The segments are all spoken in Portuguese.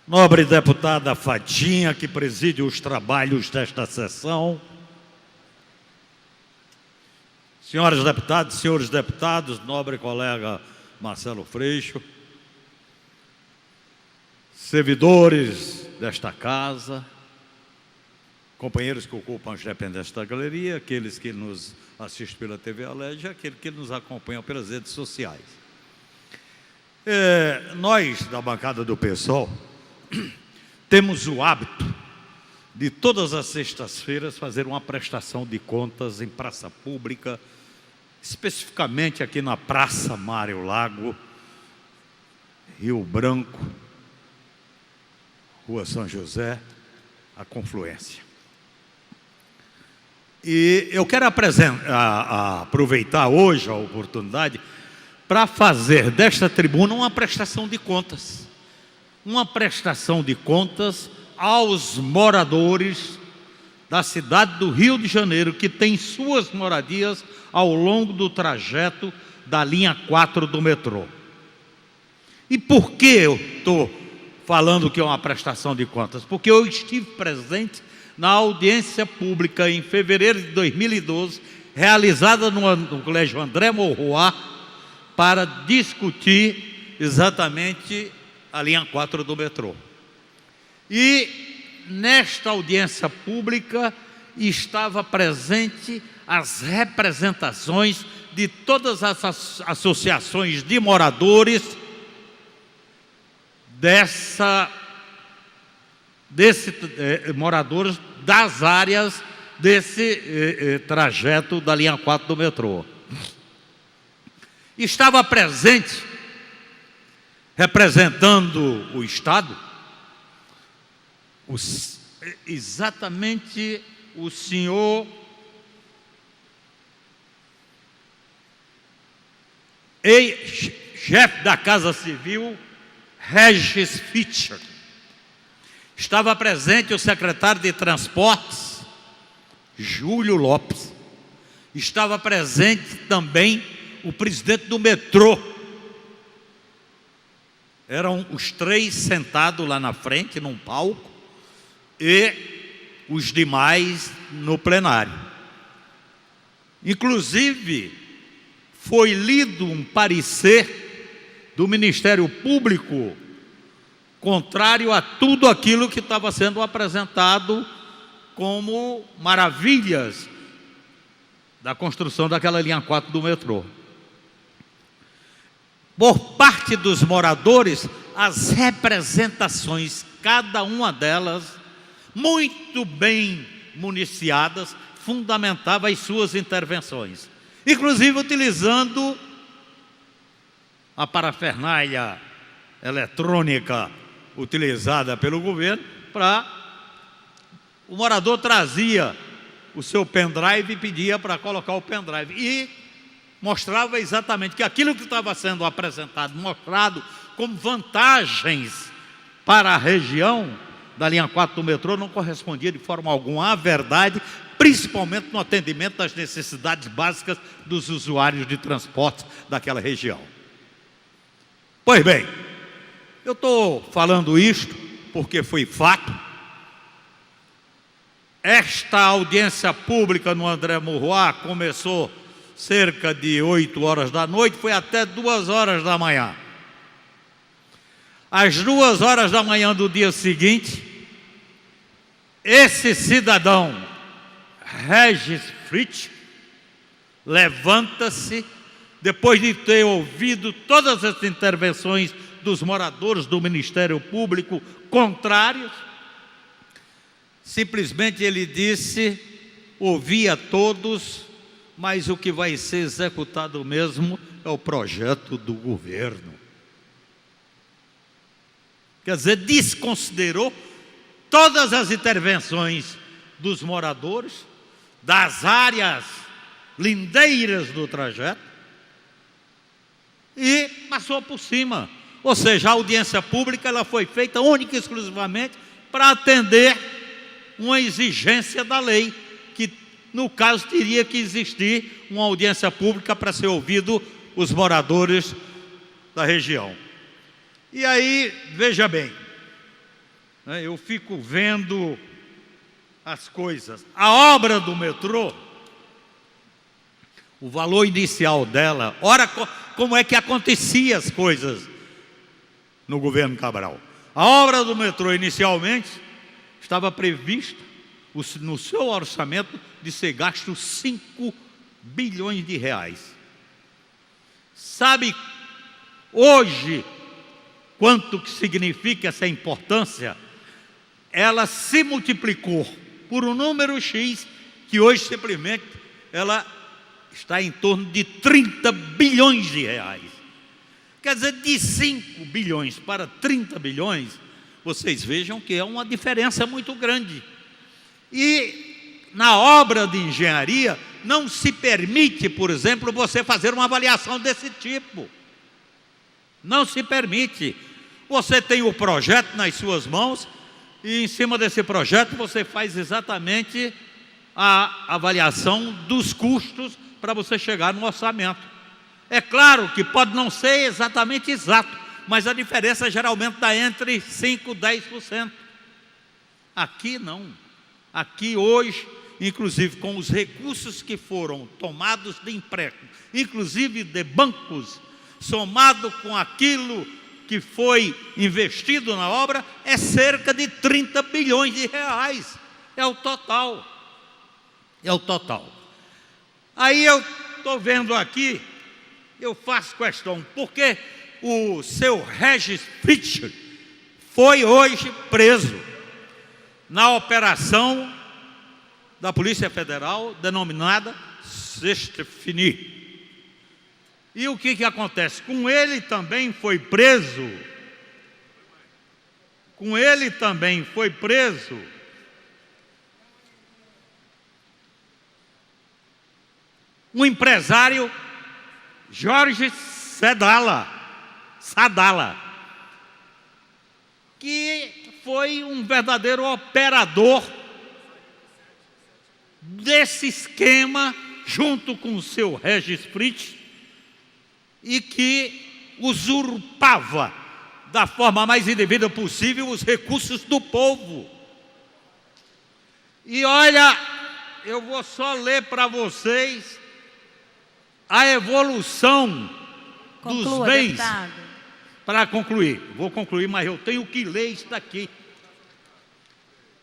nobre deputada Fadinha, que preside os trabalhos desta sessão, senhoras deputadas, senhores deputados, nobre colega Marcelo Freixo, servidores desta casa, companheiros que ocupam as dependências da galeria, aqueles que nos assistem pela TV Alerj e aqueles que nos acompanham pelas redes sociais. Nós, da bancada do PSOL, temos o hábito de todas as sextas-feiras fazer uma prestação de contas em praça pública, especificamente aqui na Praça Mário Lago, Rio Branco, Rua São José, a confluência. E eu quero aproveitar hoje a oportunidade para fazer desta tribuna uma prestação de contas. Uma prestação de contas aos moradores da cidade do Rio de Janeiro, que têm suas moradias ao longo do trajeto da linha 4 do metrô. E por que eu estou falando que é uma prestação de contas? Porque eu estive presente na audiência pública em fevereiro de 2012, realizada no Colégio André Maurois, para discutir exatamente a linha 4 do metrô. E nesta audiência pública estava presente as representações de todas as associações de moradores moradores das áreas desse trajeto da linha 4 do metrô. Estava presente, representando o Estado, exatamente o senhor chefe da Casa Civil, Regis Fischer. Estava presente o secretário de Transportes, Júlio Lopes. Estava presente também o presidente do metrô. Eram os três sentados lá na frente, num palco, e os demais no plenário. Inclusive, foi lido um parecer do Ministério Público contrário a tudo aquilo que estava sendo apresentado como maravilhas da construção daquela linha 4 do metrô. Por parte dos moradores, as representações, cada uma delas, muito bem municiadas, fundamentava as suas intervenções, inclusive utilizando a parafernália eletrônica utilizada pelo governo. O morador trazia o seu pendrive e pedia para colocar o pendrive, e mostrava exatamente que aquilo que estava sendo apresentado, mostrado como vantagens para a região da linha 4 do metrô, não correspondia de forma alguma à verdade, principalmente no atendimento das necessidades básicas dos usuários de transporte daquela região. Pois bem, eu estou falando isto porque foi fato. Esta audiência pública no André Maurois começou cerca de 8 horas da noite, foi até 2 horas da manhã. Às 2 horas da manhã do dia seguinte, esse cidadão, Regis Fischer, levanta-se, depois de ter ouvido todas as intervenções dos moradores do Ministério Público contrários, simplesmente ele disse: ouvi a todos, mas o que vai ser executado mesmo é o projeto do governo. Quer dizer, desconsiderou todas as intervenções dos moradores, das áreas lindeiras do trajeto, e passou por cima. Ou seja, a audiência pública ela foi feita única e exclusivamente para atender uma exigência da lei, que no caso teria que existir uma audiência pública para ser ouvido os moradores da região. E aí, veja bem, né, eu fico vendo as coisas. A obra do metrô, o valor inicial dela, ora, como é que acontecia as coisas no governo Cabral. A obra do metrô inicialmente estava prevista no seu orçamento de ser gasto 5 bilhões de reais. Sabe hoje quanto que significa essa importância? Ela se multiplicou por um número X, que hoje simplesmente ela está em torno de 30 bilhões de reais. Quer dizer, de 5 bilhões para 30 bilhões, vocês vejam que é uma diferença muito grande. E na obra de engenharia, não se permite, por exemplo, você fazer uma avaliação desse tipo. Não se permite. Você tem o projeto nas suas mãos e em cima desse projeto você faz exatamente a avaliação dos custos para você chegar no orçamento. É claro que pode não ser exatamente exato, mas a diferença geralmente está entre 5% e 10%. Aqui não. Aqui hoje, inclusive com os recursos que foram tomados de empréstimo, inclusive de bancos, somado com aquilo que foi investido na obra, é cerca de 30 bilhões de reais. É o total. É o total. Aí eu estou vendo aqui, eu faço questão, porque o seu Regis Fritzl foi hoje preso na operação da Polícia Federal denominada Sexta Fini. E o que acontece? Com ele também foi preso um empresário, Jorge Sadala, que foi um verdadeiro operador desse esquema, junto com o seu Regis Fritzl, e que usurpava da forma mais indevida possível os recursos do povo. E olha, eu vou só ler para vocês a evolução dos bens. Deputado. Para concluir, vou concluir, mas eu tenho que ler isso daqui.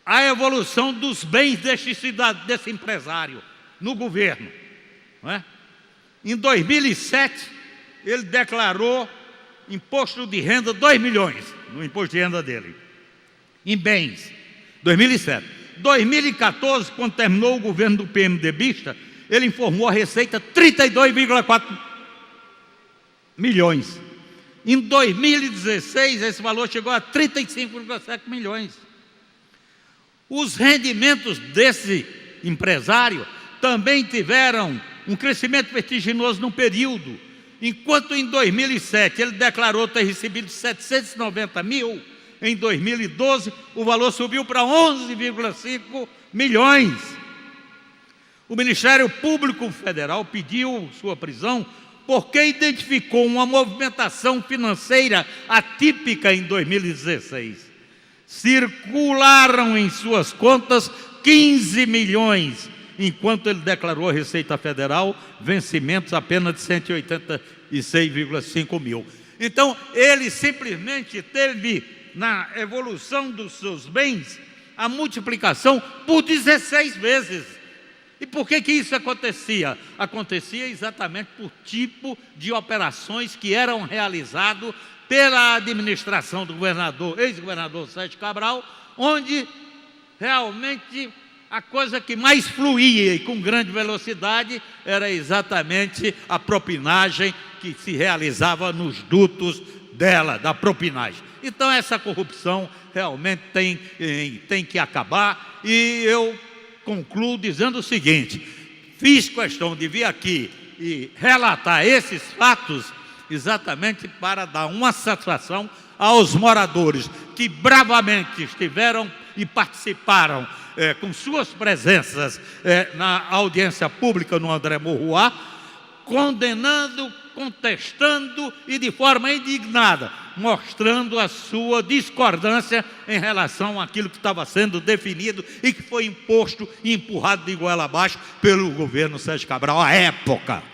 A evolução dos bens desse empresário no governo, não é? Em 2007, ele declarou imposto de renda 2 milhões no imposto de renda dele, em bens, 2007. 2014, quando terminou o governo do PMDBista, ele informou a Receita 32,4 milhões. Em 2016, esse valor chegou a 35,7 milhões. Os rendimentos desse empresário também tiveram um crescimento vertiginoso no período. Enquanto em 2007 ele declarou ter recebido 790 mil, em 2012 o valor subiu para 11,5 milhões. O Ministério Público Federal pediu sua prisão porque identificou uma movimentação financeira atípica em 2016. Circularam em suas contas 15 milhões, enquanto ele declarou à Receita Federal vencimentos apenas de 186,5 mil. Então, ele simplesmente teve, na evolução dos seus bens, a multiplicação por 16 vezes. E por que isso acontecia? Acontecia exatamente por tipo de operações que eram realizadas pela administração do ex-governador Sérgio Cabral, onde realmente a coisa que mais fluía e com grande velocidade era exatamente a propinagem que se realizava nos dutos da propinagem. Então essa corrupção realmente tem que acabar, e eu concluo dizendo o seguinte: fiz questão de vir aqui e relatar esses fatos exatamente para dar uma satisfação aos moradores que bravamente estiveram e participaram com suas presenças na audiência pública no André Morroá, condenando contestando e de forma indignada, mostrando a sua discordância em relação àquilo que estava sendo definido e que foi imposto e empurrado de goela abaixo pelo governo Sérgio Cabral à época.